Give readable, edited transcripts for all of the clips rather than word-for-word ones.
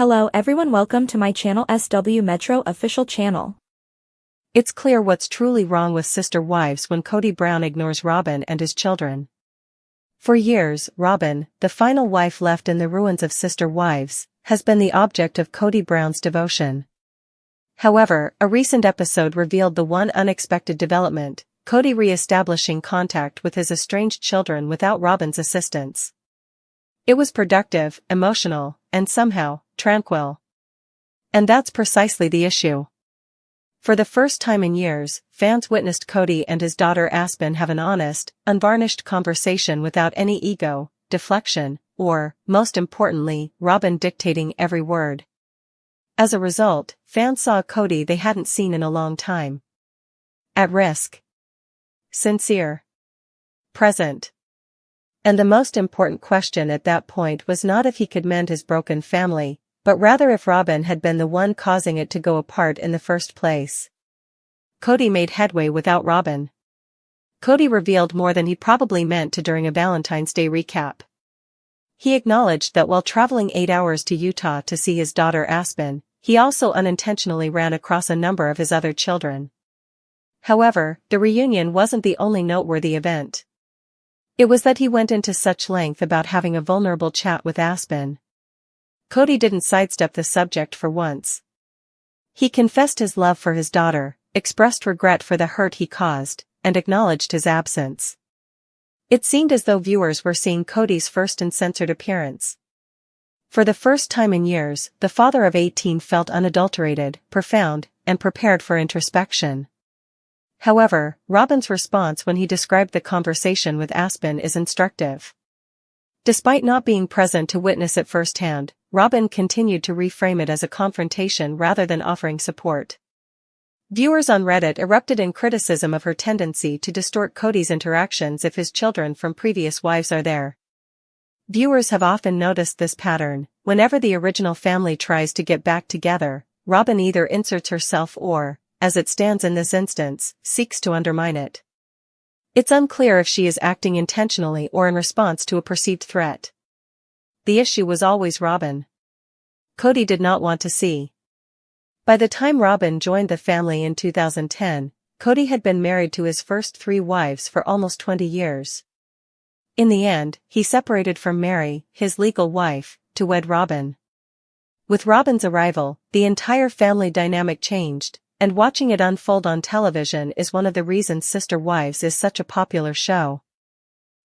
Hello everyone, welcome to my channel SW Metro official channel. It's clear what's truly wrong with sister wives when Kody Brown ignores Robin and his children. For years, Robin, the final wife left in the ruins of sister wives, has been the object of Kody Brown's devotion. However, a recent episode revealed the one unexpected development: Kody re-establishing contact with his estranged children without Robin's assistance. It was productive, emotional, and somehow, tranquil. And that's precisely the issue. For the first time in years, fans witnessed Kody and his daughter Aspen have an honest, unvarnished conversation without any ego, deflection, or, most importantly, Robin dictating every word. As a result, fans saw a Kody they hadn't seen in a long time. At risk. Sincere. Present. And the most important question at that point was not if he could mend his broken family, but rather if Robin had been the one causing it to go apart in the first place. Kody made headway without Robin. Kody revealed more than he probably meant to during a Valentine's Day recap. He acknowledged that while traveling 8 hours to Utah to see his daughter Aspen, he also unintentionally ran across a number of his other children. However, the reunion wasn't the only noteworthy event. It was that he went into such length about having a vulnerable chat with Aspen. Kody didn't sidestep the subject for once. He confessed his love for his daughter, expressed regret for the hurt he caused, and acknowledged his absence. It seemed as though viewers were seeing Kody's first uncensored appearance. For the first time in years, the father of 18 felt unadulterated, profound, and prepared for introspection. However, Robin's response when he described the conversation with Aspen is instructive. Despite not being present to witness it firsthand, Robin continued to reframe it as a confrontation rather than offering support. Viewers on Reddit erupted in criticism of her tendency to distort Kody's interactions if his children from previous wives are there. Viewers have often noticed this pattern: whenever the original family tries to get back together, Robin either inserts herself or, as it stands in this instance, seeks to undermine it. It's unclear if she is acting intentionally or in response to a perceived threat. The issue was always Robin. Kody did not want to see. By the time Robin joined the family in 2010, Kody had been married to his first 3 wives for almost 20 years. In the end, he separated from Mary, his legal wife, to wed Robin. With Robin's arrival, the entire family dynamic changed, and watching it unfold on television is one of the reasons Sister Wives is such a popular show.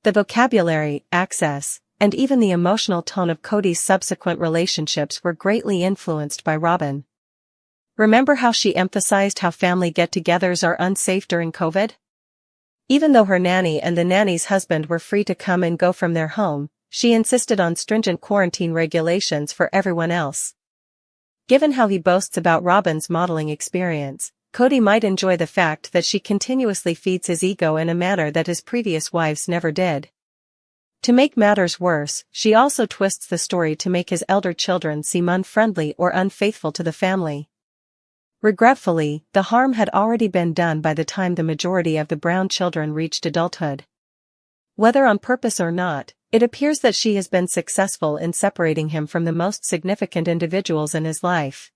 The vocabulary, access, and even the emotional tone of Kody's subsequent relationships were greatly influenced by Robin. Remember how she emphasized how family get-togethers are unsafe during COVID? Even though her nanny and the nanny's husband were free to come and go from their home, she insisted on stringent quarantine regulations for everyone else. Given how he boasts about Robin's modeling experience, Kody might enjoy the fact that she continuously feeds his ego in a manner that his previous wives never did. To make matters worse, she also twists the story to make his elder children seem unfriendly or unfaithful to the family. Regretfully, the harm had already been done by the time the majority of the Brown children reached adulthood. Whether on purpose or not, it appears that she has been successful in separating him from the most significant individuals in his life.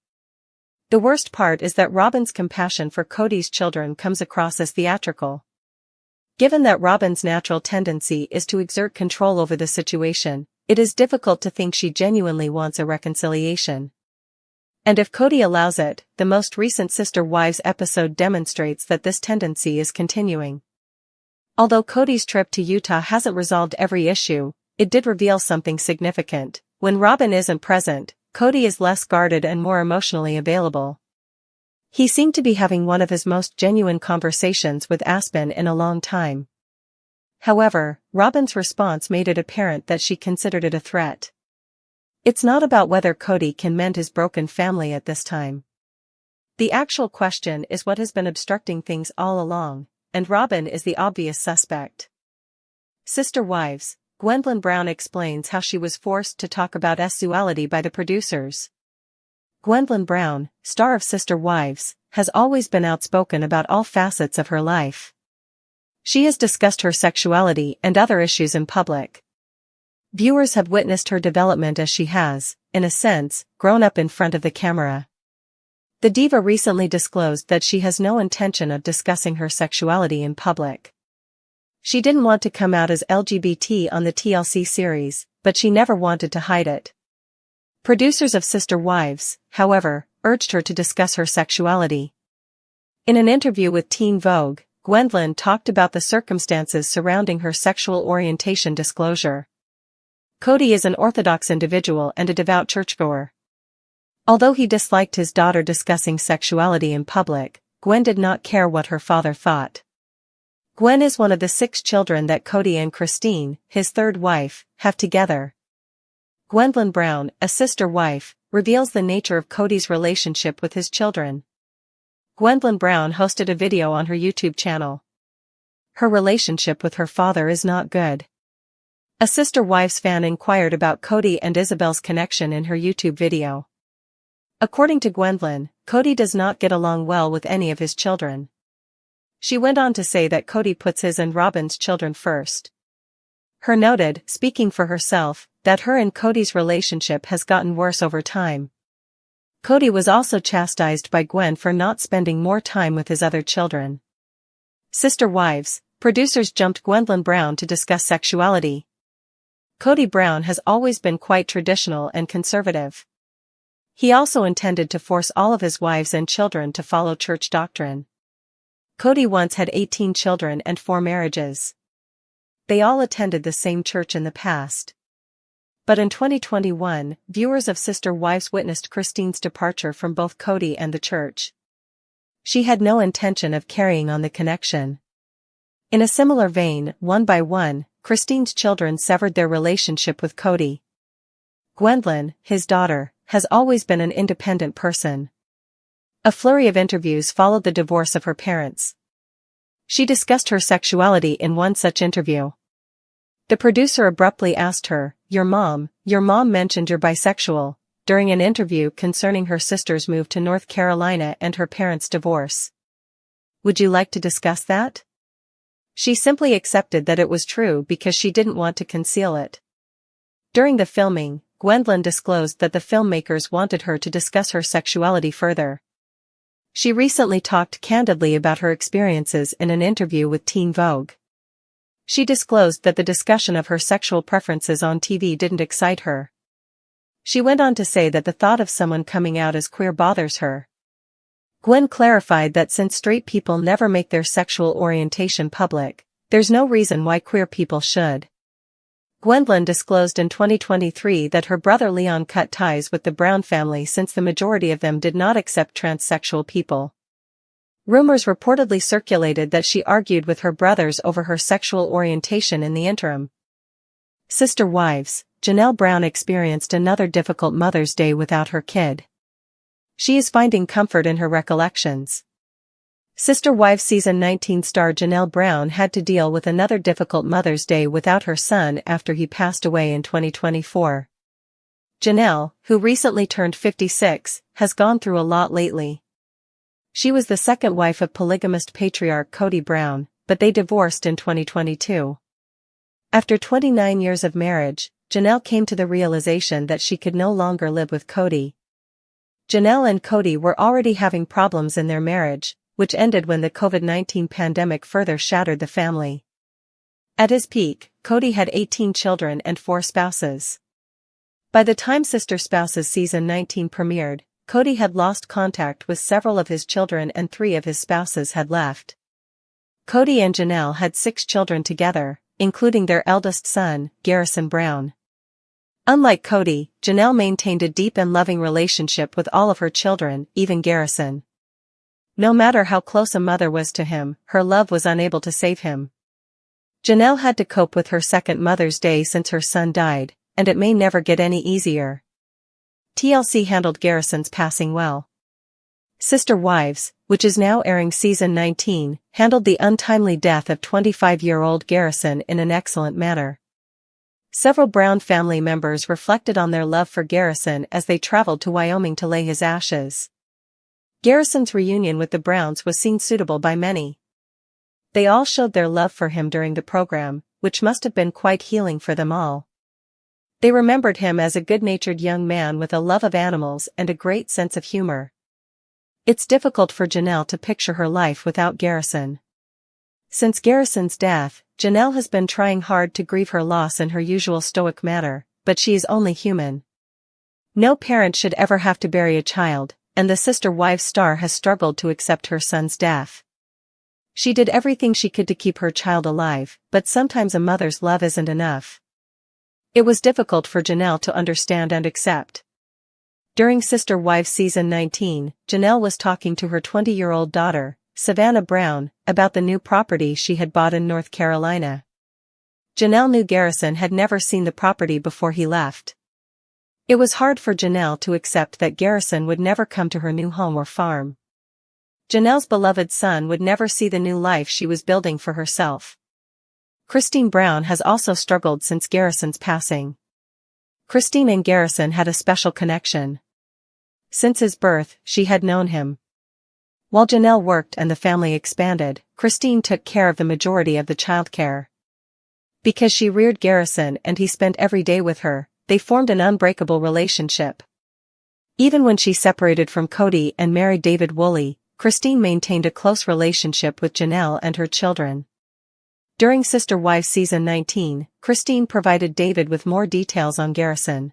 The worst part is that Robin's compassion for Kody's children comes across as theatrical. Given that Robin's natural tendency is to exert control over the situation, it is difficult to think she genuinely wants a reconciliation. And if Kody allows it, the most recent Sister Wives episode demonstrates that this tendency is continuing. Although Kody's trip to Utah hasn't resolved every issue, it did reveal something significant. When Robin isn't present, Kody is less guarded and more emotionally available. He seemed to be having one of his most genuine conversations with Aspen in a long time. However, Robin's response made it apparent that she considered it a threat. It's not about whether Kody can mend his broken family at this time. The actual question is what has been obstructing things all along, and Robin is the obvious suspect. Sister Wives, Gwendolyn Brown explains how she was forced to talk about sexuality by the producers. Gwendolyn Brown, star of Sister Wives, has always been outspoken about all facets of her life. She has discussed her sexuality and other issues in public. Viewers have witnessed her development as she has, in a sense, grown up in front of the camera. The diva recently disclosed that she has no intention of discussing her sexuality in public. She didn't want to come out as LGBT on the TLC series, but she never wanted to hide it. Producers of Sister Wives, however, urged her to discuss her sexuality. In an interview with Teen Vogue, Gwendolyn talked about the circumstances surrounding her sexual orientation disclosure. Kody is an Orthodox individual and a devout churchgoer. Although he disliked his daughter discussing sexuality in public, Gwen did not care what her father thought. Gwen is one of the 6 children that Kody and Christine, his third wife, have together. Gwendolyn Brown, a sister wife, reveals the nature of Kody's relationship with his children. Gwendolyn Brown hosted a video on her YouTube channel. Her relationship with her father is not good. A Sister Wives fan inquired about Kody and Isabel's connection in her YouTube video. According to Gwendolyn, Kody does not get along well with any of his children. She went on to say that Kody puts his and Robin's children first. Her noted, speaking for herself, that her and Kody's relationship has gotten worse over time. Kody was also chastised by Gwen for not spending more time with his other children. Sister Wives, producers jumped Gwendolyn Brown to discuss sexuality. Kody Brown has always been quite traditional and conservative. He also intended to force all of his wives and children to follow church doctrine. Kody once had 18 children and 4 marriages. They all attended the same church in the past. But in 2021, viewers of Sister Wives witnessed Christine's departure from both Kody and the church. She had no intention of carrying on the connection. In a similar vein, one by one, Christine's children severed their relationship with Kody. Gwendolyn, his daughter, has always been an independent person. A flurry of interviews followed the divorce of her parents. She discussed her sexuality in one such interview. The producer abruptly asked her, Your mom mentioned you're bisexual," during an interview concerning her sister's move to North Carolina and her parents' divorce. "Would you like to discuss that?" She simply accepted that it was true because she didn't want to conceal it. During the filming, Gwendolyn disclosed that the filmmakers wanted her to discuss her sexuality further. She recently talked candidly about her experiences in an interview with Teen Vogue. She disclosed that the discussion of her sexual preferences on TV didn't excite her. She went on to say that the thought of someone coming out as queer bothers her. Gwen clarified that since straight people never make their sexual orientation public, there's no reason why queer people should. Gwendolyn disclosed in 2023 that her brother Leon cut ties with the Brown family since the majority of them did not accept transsexual people. Rumors reportedly circulated that she argued with her brothers over her sexual orientation in the interim. Sister Wives, Janelle Brown experienced another difficult Mother's Day without her kid. She is finding comfort in her recollections. Sister Wives Season 19 star Janelle Brown had to deal with another difficult Mother's Day without her son after he passed away in 2024. Janelle, who recently turned 56, has gone through a lot lately. She was the second wife of polygamist patriarch Kody Brown, but they divorced in 2022. After 29 years of marriage, Janelle came to the realization that she could no longer live with Kody. Janelle and Kody were already having problems in their marriage, which ended when the COVID-19 pandemic further shattered the family. At his peak, Kody had 18 children and 4 spouses. By the time Sister Spouses Season 19 premiered, Kody had lost contact with several of his children and 3 of his spouses had left. Kody and Janelle had 6 children together, including their eldest son, Garrison Brown. Unlike Kody, Janelle maintained a deep and loving relationship with all of her children, even Garrison. No matter how close a mother was to him, her love was unable to save him. Janelle had to cope with her second Mother's Day since her son died, and it may never get any easier. TLC handled Garrison's passing well. Sister Wives, which is now airing Season 19, handled the untimely death of 25-year-old Garrison in an excellent manner. Several Brown family members reflected on their love for Garrison as they traveled to Wyoming to lay his ashes. Garrison's reunion with the Browns was seen suitable by many. They all showed their love for him during the program, which must have been quite healing for them all. They remembered him as a good-natured young man with a love of animals and a great sense of humor. It's difficult for Janelle to picture her life without Garrison. Since Garrison's death, Janelle has been trying hard to grieve her loss in her usual stoic manner, but she is only human. No parent should ever have to bury a child, and the sister-wives star has struggled to accept her son's death. She did everything she could to keep her child alive, but sometimes a mother's love isn't enough. It was difficult for Janelle to understand and accept. During Sister Wives Season 19, Janelle was talking to her 20-year-old daughter, Savannah Brown, about the new property she had bought in North Carolina. Janelle knew Garrison had never seen the property before he left. It was hard for Janelle to accept that Garrison would never come to her new home or farm. Janelle's beloved son would never see the new life she was building for herself. Christine Brown has also struggled since Garrison's passing. Christine and Garrison had a special connection. Since his birth, she had known him. While Janelle worked and the family expanded, Christine took care of the majority of the childcare. Because she reared Garrison and he spent every day with her, they formed an unbreakable relationship. Even when she separated from Kody and married David Woolley, Christine maintained a close relationship with Janelle and her children. During Sister Wives Season 19, Christine provided David with more details on Garrison.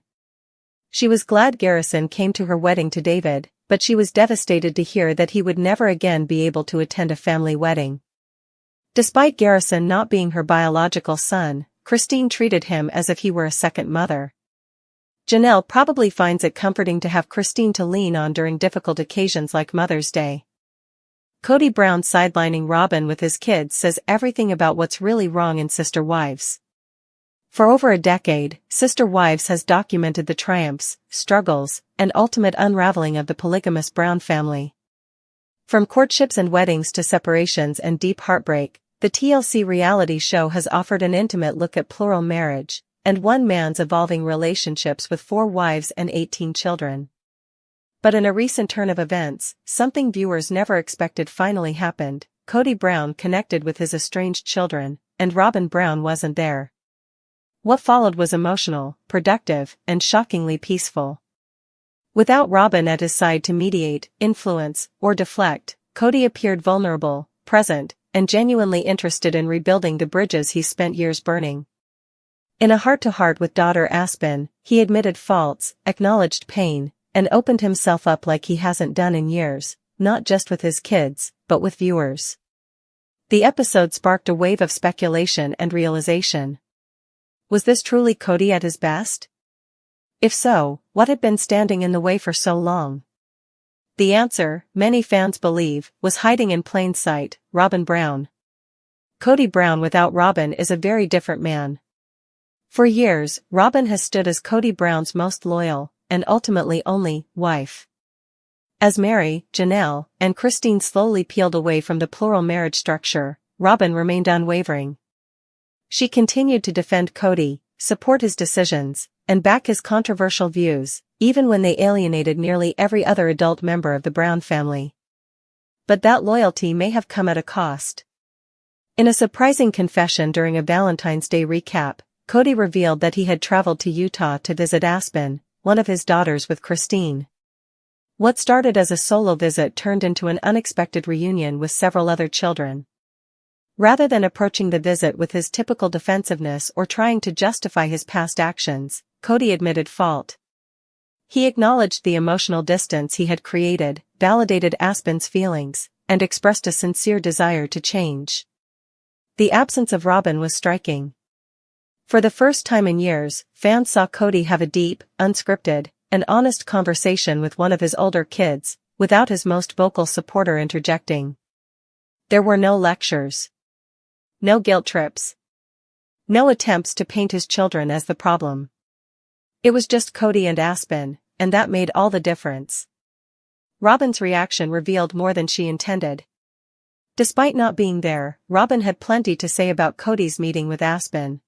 She was glad Garrison came to her wedding to David, but she was devastated to hear that he would never again be able to attend a family wedding. Despite Garrison not being her biological son, Christine treated him as if he were a second mother. Janelle probably finds it comforting to have Christine to lean on during difficult occasions like Mother's Day. Kody Brown sidelining Robin with his kids says everything about what's really wrong in Sister Wives. For over a decade, Sister Wives has documented the triumphs, struggles, and ultimate unraveling of the polygamous Brown family. From courtships and weddings to separations and deep heartbreak, the TLC reality show has offered an intimate look at plural marriage, and one man's evolving relationships with 4 wives and 18 children. But in a recent turn of events, something viewers never expected finally happened. Kody Brown connected with his estranged children, and Robin Brown wasn't there. What followed was emotional, productive, and shockingly peaceful. Without Robin at his side to mediate, influence, or deflect, Kody appeared vulnerable, present, and genuinely interested in rebuilding the bridges he spent years burning. In a heart-to-heart with daughter Aspen, he admitted faults, acknowledged pain, and opened himself up like he hasn't done in years, not just with his kids, but with viewers. The episode sparked a wave of speculation and realization. Was this truly Kody at his best? If so, what had been standing in the way for so long? The answer, many fans believe, was hiding in plain sight: Robin Brown. Kody Brown without Robin is a very different man. For years, Robin has stood as Kody Brown's most loyal, and ultimately only, wife. As Mary, Janelle, and Christine slowly peeled away from the plural marriage structure, Robin remained unwavering. She continued to defend Kody, support his decisions, and back his controversial views, even when they alienated nearly every other adult member of the Brown family. But that loyalty may have come at a cost. In a surprising confession during a Valentine's Day recap, Kody revealed that he had traveled to Utah to visit Aspen, one of his daughters, with Christine. What started as a solo visit turned into an unexpected reunion with several other children. Rather than approaching the visit with his typical defensiveness or trying to justify his past actions, Kody admitted fault. He acknowledged the emotional distance he had created, validated Aspen's feelings, and expressed a sincere desire to change. The absence of Robin was striking. For the first time in years, fans saw Kody have a deep, unscripted, and honest conversation with one of his older kids, without his most vocal supporter interjecting. There were no lectures. No guilt trips. No attempts to paint his children as the problem. It was just Kody and Aspen, and that made all the difference. Robin's reaction revealed more than she intended. Despite not being there, Robin had plenty to say about Kody's meeting with Aspen.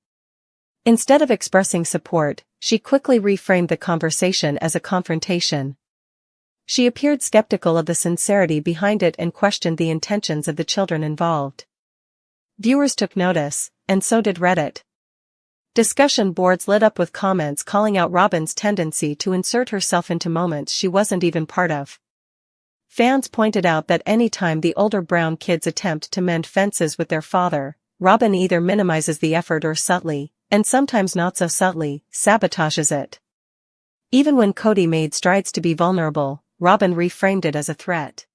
Instead of expressing support, she quickly reframed the conversation as a confrontation. She appeared skeptical of the sincerity behind it and questioned the intentions of the children involved. Viewers took notice, and so did Reddit. Discussion boards lit up with comments calling out Robyn's tendency to insert herself into moments she wasn't even part of. Fans pointed out that any time the older Brown kids attempt to mend fences with their father, Robyn either minimizes the effort or subtly, and sometimes not so subtly, sabotages it. Even when Kody made strides to be vulnerable, Robyn reframed it as a threat.